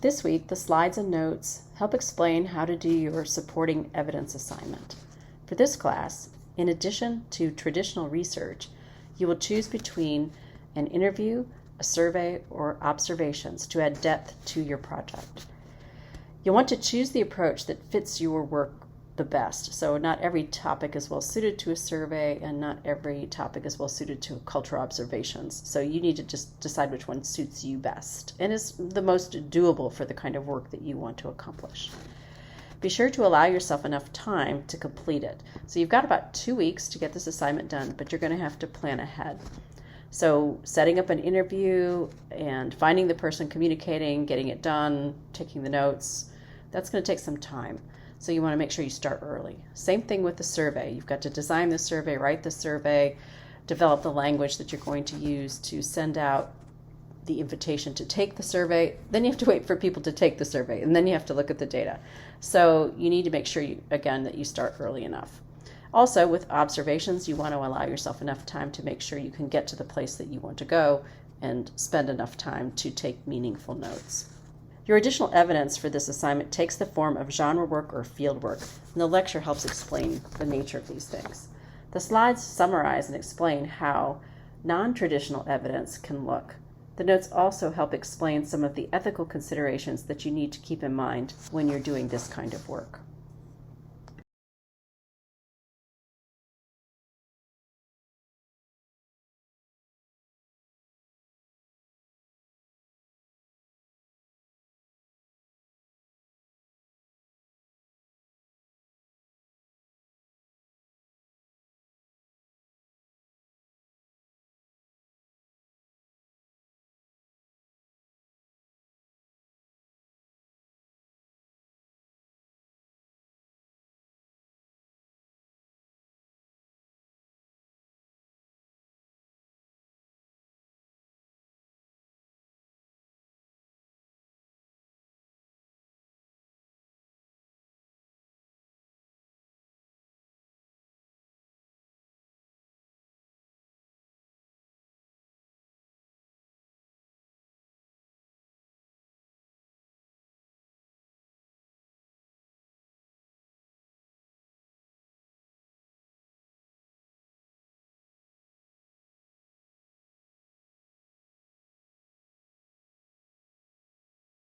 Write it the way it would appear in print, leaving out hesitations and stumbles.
This week, the slides and notes help explain how to do your supporting evidence assignment. For this class, in addition to traditional research, you will choose between an interview, a survey, or observations to add depth to your project. You'll want to choose the approach that fits your work the best. So not every topic is well suited to a survey, and not every topic is well suited to cultural observations. So you need to just decide which one suits you best and is the most doable for the kind of work that you want to accomplish. Be sure to allow yourself enough time to complete it. So you've got about 2 weeks to get this assignment done, but you're going to have to plan ahead. So setting up an interview and finding the person communicating, getting it done, taking the notes, that's going to take some time. So you want to make sure you start early. Same thing with the survey. You've got to design the survey, write the survey, develop the language that you're going to use to send out the invitation to take the survey. Then you have to wait for people to take the survey, and then you have to look at the data. So you need to make sure, that you start early enough. Also, with observations, you want to allow yourself enough time to make sure you can get to the place that you want to go and spend enough time to take meaningful notes. Your additional evidence for this assignment takes the form of genre work or field work, and the lecture helps explain the nature of these things. The slides summarize and explain how non-traditional evidence can look. The notes also help explain some of the ethical considerations that you need to keep in mind when you're doing this kind of work.